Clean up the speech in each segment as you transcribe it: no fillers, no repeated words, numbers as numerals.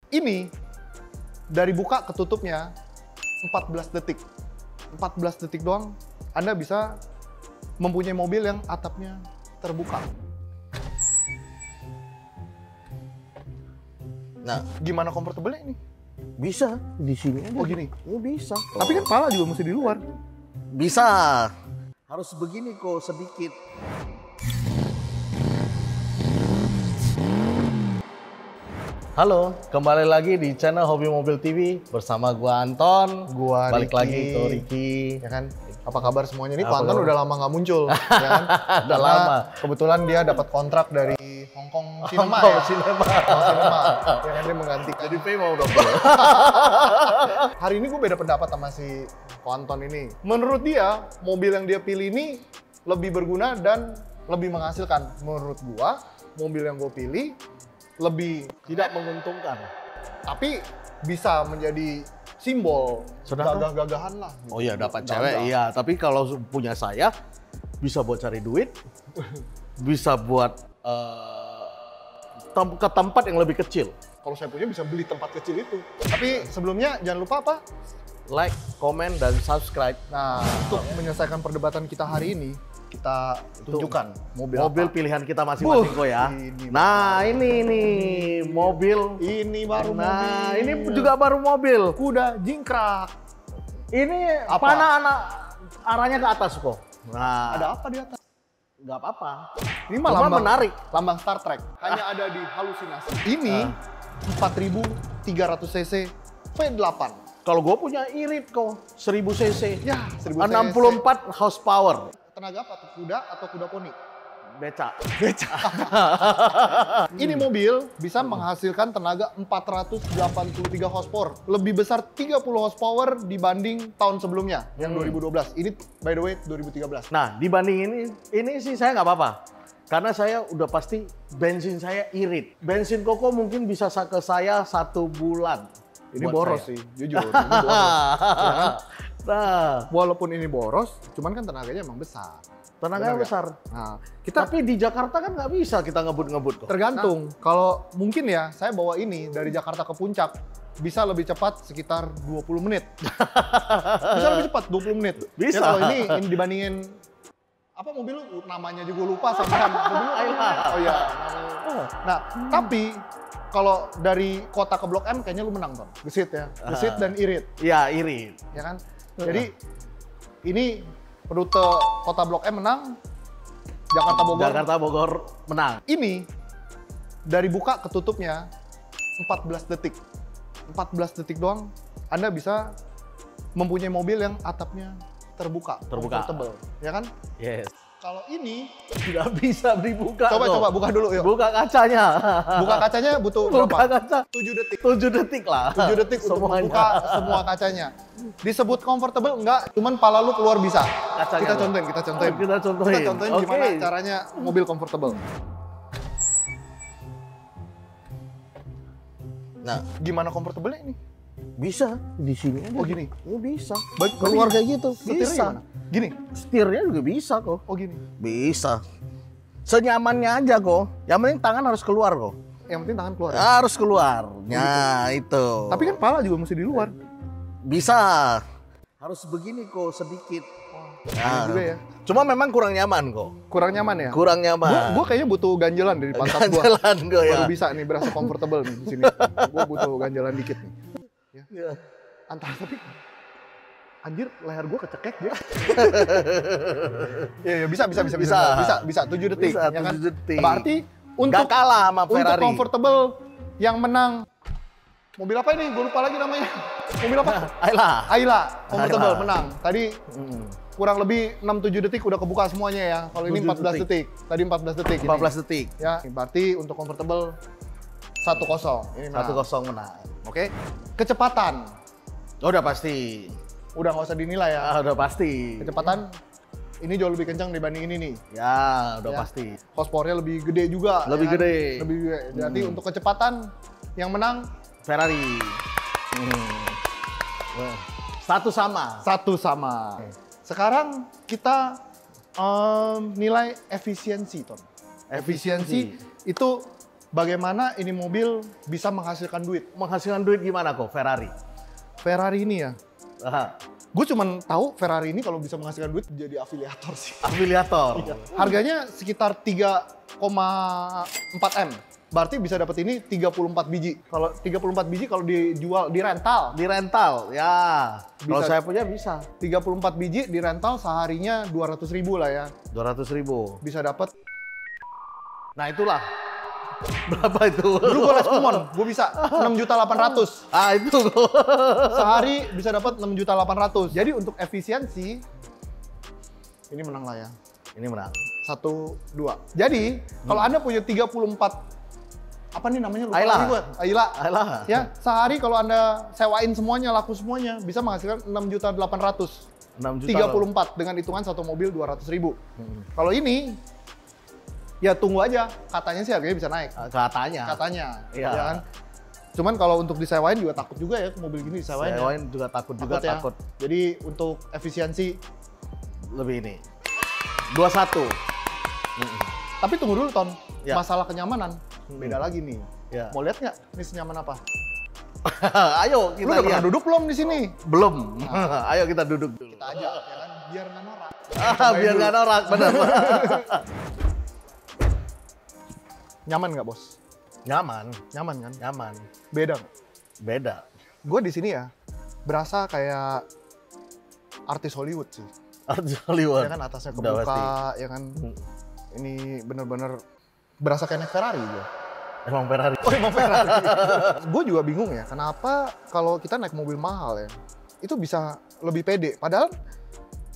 Ini dari buka ke tutupnya 14 detik. 14 detik doang Anda bisa mempunyai mobil yang atapnya terbuka. Nah, Gimana comfortable-nya ini? bisa di sini aja. Oh gini. Oh, bisa. Tapi kan pala juga mesti di luar. Bisa. Harus begini kok sedikit. Halo, kembali lagi di channel Hobi Mobil TV bersama gua Anton. Gua balik Ricky. lagi ke Ricky. Ya kan? Apa kabar semuanya? Ini Apa Pak Anton kabar? udah lama nggak muncul, ya kan? Udah Karena lama. Kebetulan dia dapat kontrak dari Hongkong Cinema Hongkong ya. Cinema. Hongkong Cinema. Ya kan dia menggantikan. Jadi pay mau dong. Hari ini gue beda pendapat sama si Pak Anton ini. Menurut dia, mobil yang dia pilih ini lebih berguna dan lebih menghasilkan. Menurut gua, mobil yang gue pilih lebih Tidak menguntungkan. tapi bisa menjadi simbol Sedangkan- gagah-gagahan lah. Oh iya, dapat Gagah. cewek iya, tapi kalau punya saya bisa buat cari duit, bisa buat ke tempat yang lebih kecil. Kalau saya punya bisa beli tempat kecil itu. Tapi sebelumnya jangan lupa apa? Like, comment, dan subscribe. Nah, untuk menyelesaikan perdebatan kita hari ini, kita tunjukkan mobil apa. Pilihan kita masing-masing kok ya. Ini Nah, ini nih mobil. Ini baru Nah, mobil. ini juga baru mobil. Kuda jingkrak. Ini Apa? panah anak arahnya ke atas kok. Nah, Ada apa di atas? nggak apa-apa. Ini mah Cuma lambang, menarik. lambang Star Trek. Hanya ada di halusinasi. Ini 4.300 cc V8. Kalau gue punya irit kok, 1000 cc. Ya, 1000 cc. 64 horsepower. Tenaga apa tuh? Kuda atau kuda poni? Beca. Ini mobil bisa menghasilkan tenaga 483 horsepower. Lebih besar 30 horsepower dibanding tahun sebelumnya, yang 2012. Ini by the way 2013. Nah, dibanding ini sih saya nggak apa-apa. Karena saya udah pasti bensin saya irit. Bensin koko mungkin bisa ke saya 1 bulan. Ini buat boros saya. sih, jujur. Ini boros. Ya kan? Nah, Walaupun ini boros, cuman kan tenaganya emang besar. tenaganya Benar besar. nggak? Nah, kita Tapi di Jakarta kan nggak bisa kita ngebut-ngebut kok. tergantung. Kalau mungkin ya, saya bawa ini dari Jakarta ke Puncak bisa lebih cepat sekitar 20 menit. Bisa lebih cepat 20 menit. Bisa. Ya, kalau ini dibandingin apa mobil lu namanya juga lupa sama kan. Mobil lu Ayla. Oh iya. Nah, tapi kalau dari kota ke Blok M kayaknya lu menang, Ton. Gesit ya. Gesit dan irit, Iya, irit. ya kan? Jadi ini rute kota Blok M menang, Jakarta Bogor. Jakarta Bogor menang. Ini dari buka ke tutupnya 14 detik. 14 detik doang Anda bisa mempunyai mobil yang atapnya terbuka. Comfortable, ya kan? Yes. Kalau ini Nggak bisa dibuka coba kok. coba buka dulu yuk. Buka kacanya. Buka kacanya butuh Buka berapa? kaca. 7 detik. 7 detik lah. 7 detik untuk Semuanya. membuka semua kacanya. Disebut comfortable enggak, cuman pala lu keluar bisa. Kacanya Kita lu. contohin, kita contohin. Kita contohin. Kita contohin Oke. gimana caranya mobil comfortable. Nah, Gimana comfortable-nya ini? bisa di sini aja. Oh gini. Oh, bisa. Baik, Keluar berarti kayak gitu. Setirnya Bisa. gimana? Gini. Setirnya juga bisa kok. Oh gini. Bisa. Senyamannya aja kok. Yang penting tangan harus keluar kok. Yang penting tangan keluar. Ya? Harus keluar. Nah, itu. Tapi kan pala juga mesti di luar. Bisa. Harus begini kok sedikit. Ini juga ya. Cuma memang kurang nyaman kok. Kurang nyaman ya? Kurang nyaman. Gua kayaknya butuh ganjelan dari pantat gua. Jalan kok ya. Baru bisa nih berasa comfortable nih di sini. Gua butuh ganjelan dikit nih. Ya. Antara tapi anjir leher gua kecekek dia. Iya, bisa 7 detik Bisa, ya kan? 7 detik. Berarti untuk Nggak kalah sama untuk Ferrari. comfortable yang menang mobil apa ini? Gue lupa lagi namanya. Mobil apa? Ayolah. Ayla, comfortable Ayla. menang. Tadi kurang lebih 6-7 detik udah kebuka semuanya ya. Kalau ini 7 14 detik. Tadi 14 detik. 14 detik. Ya, berarti untuk comfortable 1-0. Ini menang. 1-0 menang. Oke. Kecepatan. Oh, udah pasti. Udah nggak usah dinilai ya. Udah pasti. Kecepatan ini jauh lebih kencang dibanding ini nih. Ya, udah Ya. pasti. Horsepower-nya lebih gede juga. Lebih ya kan? gede. Lebih gede. Berarti untuk kecepatan yang menang Ferrari. Wah. Satu sama. 1 sama. Sekarang kita nilai efisiensi, Ton. Efisiensi itu bagaimana ini mobil bisa menghasilkan duit. Menghasilkan duit gimana kok Ferrari? Ferrari ini ya, Aha. gue cuman tahu Ferrari ini kalau bisa menghasilkan duit jadi afiliator sih. Afiliator. Harganya sekitar 3,4 M. Berarti bisa dapat ini 34 biji. Kalau 34 biji kalau dijual di rental, Di rental, ya. Kalau Bisa. saya punya bisa. 34 biji di rental seharinya 200.000 lah ya. 200.000. Bisa dapat. Nah itulah. Berapa itu? Dulu gue les Kumon, gue bisa 6.800.000. Ah itu. Sehari bisa dapat 6.800.000. Jadi untuk efisiensi ini menang lah ya. Ini menang. 1, 2. Jadi kalau Anda punya 34 apa nih namanya? Lupa Ayla. lagi gue. Ayla. Alah. Ya, sehari kalau Anda sewain semuanya, laku semuanya, bisa menghasilkan 6.800.000. 6 juta. 34 dengan hitungan satu mobil 200.000. Kalau ini ya tunggu aja, katanya sih harganya bisa naik. Katanya. Katanya, Iya. ya kan? Cuman kalau untuk disewain juga takut juga ya mobil gini disewain. Ya. Sewain juga takut juga ya. takut. Jadi untuk efisiensi, Lebih ini. 21. tapi tunggu dulu Ton, Ya. masalah kenyamanan beda lagi nih. Ya. Mau lihat nggak ini senyaman apa? Ayo Lu kita udah pernah lihat. duduk belum di sini? Belum. Ayo kita duduk dulu. Kita aja, ya kan? Biar nggak norak. Biar nggak norak, benar. Nyaman nggak bos? Nyaman, Nyaman kan? nyaman. Beda nggak? Beda. Gue di sini ya berasa kayak artis Hollywood sih. Artis Hollywood. Ya kan atasnya Udah kebuka, pasti. ya kan. Ini bener-bener berasa kayak naik Ferrari gue. Emang Ferrari. Oh emang Ferrari. Gue juga bingung ya, kenapa kalau kita naik mobil mahal ya, itu bisa lebih pede. Padahal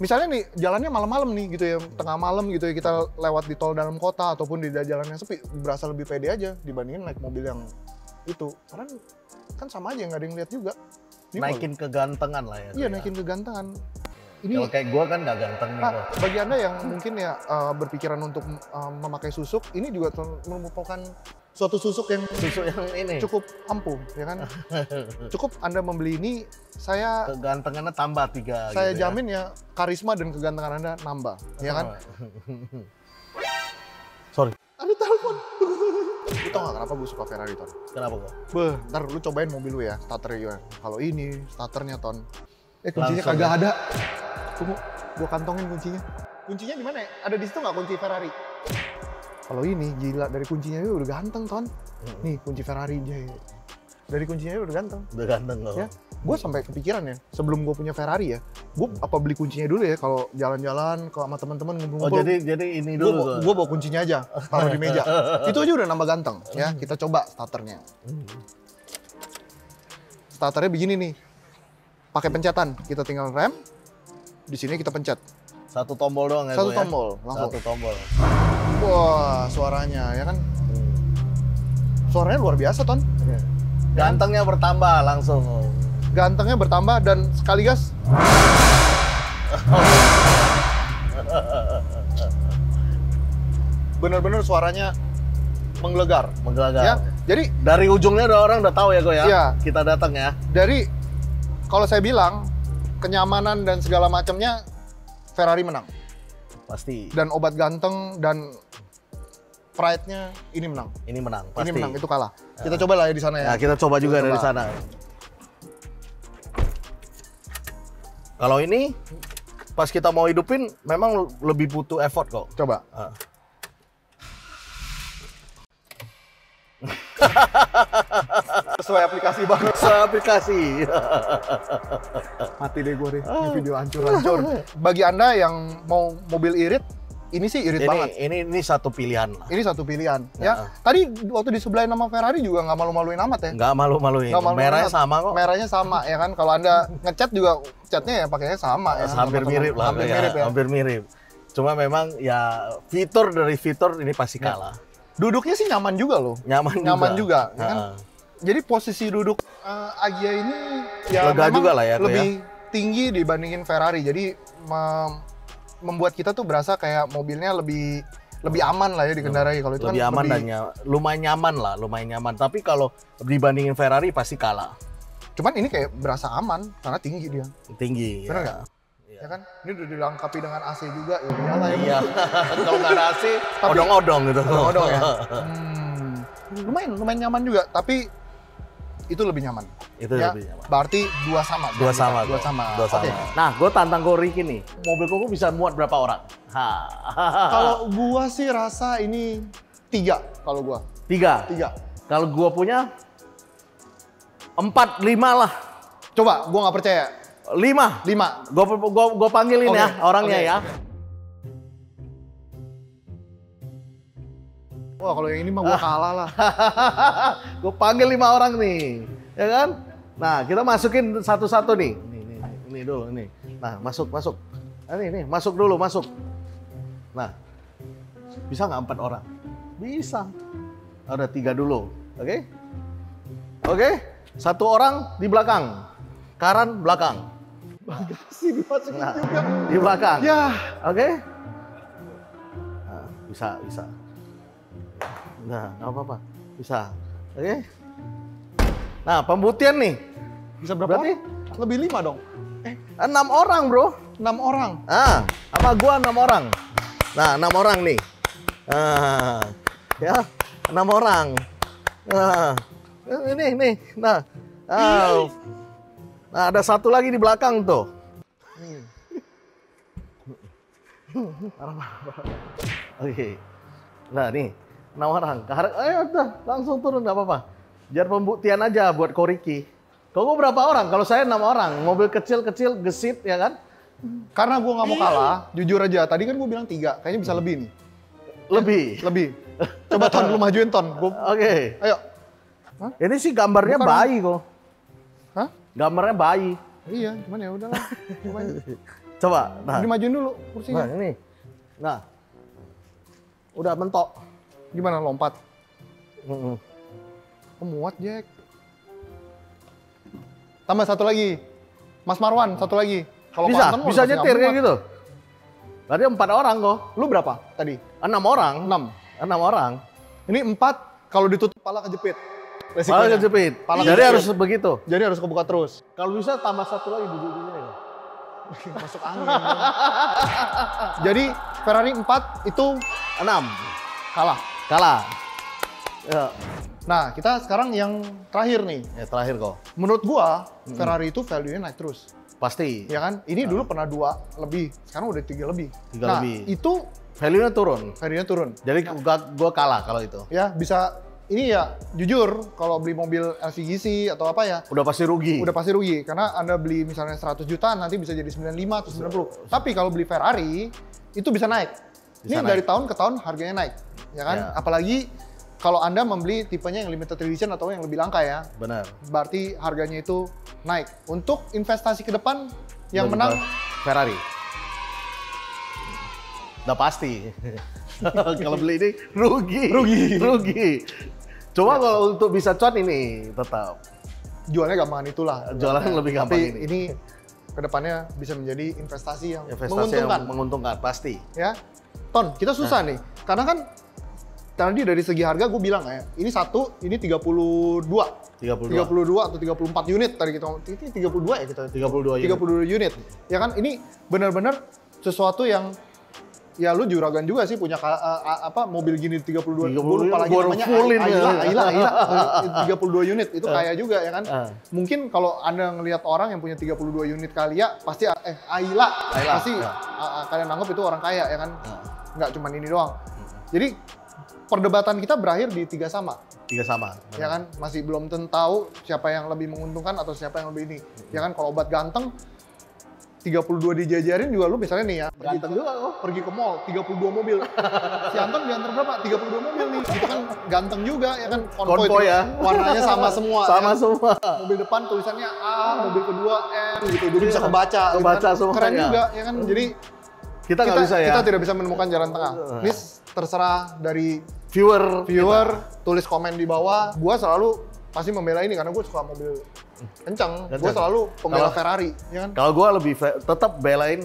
misalnya nih jalannya malam-malam nih gitu ya, tengah malam gitu ya, kita lewat di tol dalam kota ataupun di jalan yang sepi, berasa lebih pede aja dibandingin naik mobil yang itu. Karena kan sama aja, nggak ada yang lihat juga. Ini Naikin kegantengan lah ya. Iya, naikin kegantengan. Ini Kalau kayak gue kan nggak ganteng nih. Pak, Bro. bagi Anda yang mungkin ya berpikiran untuk memakai susuk, ini juga merupakan suatu susuk yang Susu yang ini. cukup ampuh, ya kan? Cukup Anda membeli ini, saya Kegantengannya tambah 3. saya gitu jamin ya karisma dan kegantengan Anda nambah, ya kan? Sorry. Ada telepon. Lu tau gak kenapa gue suka Ferrari, Ton? Kenapa kok? Beh, ntar lu cobain mobil lu ya, starternya. Kalau ini, starternya, Ton. Kuncinya Langsung kagak ya? ada. Tunggu, gua kantongin kuncinya. Kuncinya di mana ya? Ada di situ nggak kunci Ferrari? Kalau ini gila, dari kuncinya dia udah ganteng, Ton. Nih, kunci Ferrari dia. Dari kuncinya dia udah ganteng. Udah ganteng kok. Ya, gue sampai kepikiran ya, sebelum gue punya Ferrari ya, gue apa beli kuncinya dulu ya kalau jalan-jalan ke sama teman-teman Oh ngumpul-ngumpul. jadi ini dulu tuh. Gue bawa kuncinya aja, taruh di meja. Itu aja udah nambah ganteng. Ya, kita coba starternya. Starternya begini nih, pakai pencetan. Kita tinggal rem, di sini kita pencet. Satu tombol doang ya. Satu Bu, ya? tombol, langsung. Satu tombol. Wah, suaranya ya kan, suaranya luar biasa, Ton. Gantengnya bertambah langsung. Gantengnya bertambah dan sekali gas. Bener-bener suaranya menggelegar. Menggelegar. Ya, jadi Dari ujungnya udah orang udah tahu ya kok ya. Iya. Kita datang ya. dari kalau saya bilang kenyamanan dan segala macamnya Ferrari menang. Pasti. Dan obat ganteng dan pride-nya ini menang. Ini menang. Pasti. Ini menang, itu kalah. Kita coba lah ya di sana ya. Ya kita coba juga Kita dari coba. sana. Kalau ini pas kita mau hidupin memang lebih butuh effort kok. Coba. Ah. Sesuai aplikasi banget. Aplikasi. Mati deh gue deh, ini video hancur-hancur. Bagi Anda yang mau mobil irit, ini sih irit banget. Ini satu pilihan lah. Ini satu pilihan, ya. Nah. Tadi waktu disebelahin nama Ferrari juga nggak malu-maluin amat ya. Nggak malu-maluin. Nggak malu-maluin Merahnya amat. sama kok. Merahnya sama, ya kan. Kalau Anda ngecat juga catnya ya pakainya sama ya. Hampir teman-teman. mirip lah. Hampir ya. mirip ya. Hampir mirip. Cuma memang ya fitur dari fitur ini pasti kalah. Duduknya sih nyaman juga loh. Nyaman juga, ya kan. Heeh. Jadi posisi duduk Agya ini ya Lega memang juga lah ya, lebih tinggi dibandingin Ferrari. Jadi membuat kita tuh berasa kayak mobilnya lebih aman lah ya dikendarai. Kalau itu Lebih kan aman dan lumayan nyaman lah, lumayan nyaman. Tapi kalau dibandingin Ferrari pasti kalah. Cuman ini kayak berasa aman karena tinggi dia. Tinggi. Bener ya. nggak? Ya kan? Ini udah dilengkapi dengan AC juga, ya iyalah ya. Iya. Kalau nggak ada AC, odong-odong gitu. Odong-odong ya. lumayan nyaman juga, tapi itu lebih nyaman. Itu Ya, lebih nyaman. berarti dua sama. Dua sama. Oke. Nah, gue tantang Ricky nih. Mobil Koko bisa muat berapa orang? Kalau gua sih rasa ini 3 kalau gua. 3. 3. Kalau gue punya 4, 5 lah. Coba, gua nggak percaya. 5. 5. Gue panggilin Oke, ya orangnya oke. ya. Wah, kalau yang ini mah gua kalah lah. Gue panggil 5 orang nih, ya kan? Nah, kita masukin satu-satu nih. Ini dulu, ini. Nah, masuk. Nah, ini, masuk dulu, masuk. Nah, bisa nggak 4 orang? Bisa. Ada 3 dulu, oke? Oke, 1 orang di belakang, Karan belakang. Sih dimasukin Nah, juga. di belakang. Ya, Oke? Nah, bisa. Nah, nggak apa-apa. Bisa. Oke? Nah, pembuktian nih. bisa berapa? Berarti? Orang? Lebih 5 dong. 6 orang, bro. 6 orang. Ah, sama gua 6 orang. Nah, 6 orang nih. Ah, ya, 6 orang. Nah, ini. Nah, nah, ada 1 lagi di belakang tuh. Oke. Nah, nih. 6 orang. Ayo udah, langsung turun, nggak apa-apa. Biar pembuktian aja buat Ricky. Kau berapa orang? Kalau saya 6 orang. Mobil kecil-kecil, gesit, ya kan? Karena gua nggak mau kalah, jujur aja. Tadi kan gua bilang 3, kayaknya bisa lebih nih. Lebih. Coba Ton, lu majuin Ton. Oke. Ayo. Ini sih gambarnya Bukan. bayi kok. Hah? Gambarnya bayi. Iya, cuman ya udahlah. Coba. Nah, Dimajuin dulu kursinya. ini. Nah. Udah mentok. Gimana lompat? Mm-mm. Muat, Jack. Tambah 1 lagi. Mas Marwan, 1 lagi. Kalau Bisa Konten, bisa pasti nggak nyetir kayak muat. gitu. Berarti 4 orang kok. Lu berapa tadi? 6 orang. 6. 6 orang. Ini 4, kalau ditutup kepala kejepit. Malah Resikonya. kejepit. Pala Jadi kejepit. harus begitu. Jadi harus kebuka terus. Kalau bisa tambah 1 lagi duduk di sini. Masuk angin. Jadi Ferrari 4 itu 6. kalah. Kalah. Ya. Nah, kita sekarang yang terakhir nih. Terakhir kok. Menurut gua, Ferrari itu value-nya naik terus. Pasti. Ya kan? Ini dulu pernah 2 lebih, sekarang udah 3 lebih. 3 nah, lebih. itu Value-nya turun. value-nya turun. Jadi gua kalah kalau itu. Ya, bisa ini ya jujur kalau beli mobil LCGC atau apa ya, Udah pasti rugi. udah pasti rugi karena Anda beli misalnya 100 juta nanti bisa jadi 95 atau 90. Tapi kalau beli Ferrari itu bisa naik. Bisa Ini naik. dari tahun ke tahun harganya naik, ya kan? Ya. Apalagi kalau Anda membeli tipenya yang limited edition atau yang lebih langka ya. Benar. Berarti harganya itu naik. Untuk investasi ke depan yang Lebih menang Ferrari. Udah pasti. Kalau beli ini rugi. Coba kalau untuk bisa cuan ini tetap jualnya gampangan itulah. jualan lebih gampang Tapi ini. ini kedepannya bisa menjadi investasi yang Investasi menguntungkan. yang menguntungkan pasti. Ya, Ton, kita susah nih. Karena kan tadi dari segi harga gue bilang ya, ini 1, ini 32. 32 atau 34 unit tadi kita ngomong. Ini 32 ya kita. 32 unit. 32 unit. Ya kan ini benar-benar sesuatu yang ya lu juragan juga sih punya mobil gini 32. 32 Gue lupa lagi baru namanya. fullin ya. Ayla. 32 unit itu kaya juga ya kan. Mungkin kalau Anda ngelihat orang yang punya 32 unit kaya pasti Ayla. Pasti kalian anggap itu orang kaya ya kan. Nggak cuma ini doang. Jadi perdebatan kita berakhir di 3 sama. 3 sama. Ya kan, masih belum tentu tahu siapa yang lebih menguntungkan atau siapa yang lebih ini. Ya kan, kalau obat ganteng 32 dijajarin juga lu misalnya nih ya, Ganteng juga kok. pergi ke mall 32 mobil. Si Anton diantar berapa? 32 mobil nih. Itu kan ganteng juga ya kan, Konvoy ya. Warnanya sama semua. Sama ya. semua. Mobil depan tulisannya A, mobil kedua N gitu. Jadi bisa kebaca. gitu Kebaca kan. semuanya. Keren juga ya kan. Jadi Kita nggak bisa ya. kita tidak bisa menemukan jalan tengah. Ini terserah dari viewer tulis komen di bawah. Gua selalu pasti membela ini karena gue suka mobil kencang. Gue Kencang. selalu pembela Kalau- Ferrari, ya kan? Kalau gue lebih tetap belain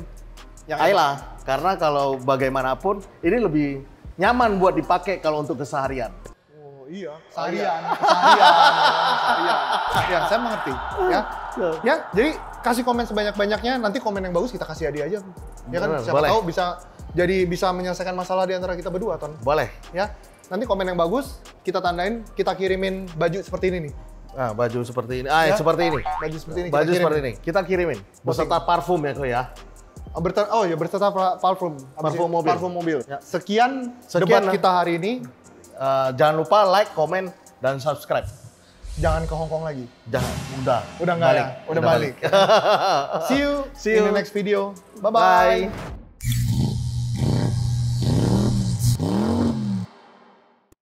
Yang Ayla karena kalau bagaimanapun ini lebih nyaman buat dipakai kalau untuk keseharian. Oh iya, seharian. Seharian. Ya, saya mengerti. Ya, jadi kasih komen sebanyak-banyaknya. Nanti komen yang bagus kita kasih hadiah aja. Ya kan? Bener, Siapa boleh. tahu bisa menyelesaikan masalah di antara kita berdua, Ton. Boleh. Ya. Nanti komen yang bagus, kita tandain, kita kirimin baju seperti ini nih. Nah, baju seperti ini. Ya? Seperti ini. Baju seperti ini. Baju kita seperti ini. Kita kirimin. Beserta parfum ya, kok ya. Oh ya, berserta parfum. Parfum mobil. Parfum mobil. Ya. Sekian Sekian debat kita hari ini. Jangan lupa like, komen, dan subscribe. Jangan ke Hongkong lagi. Jangan. Udah Udah nggak balik. ya? Udah balik. See you See you in the next video. Bye-bye. Bye.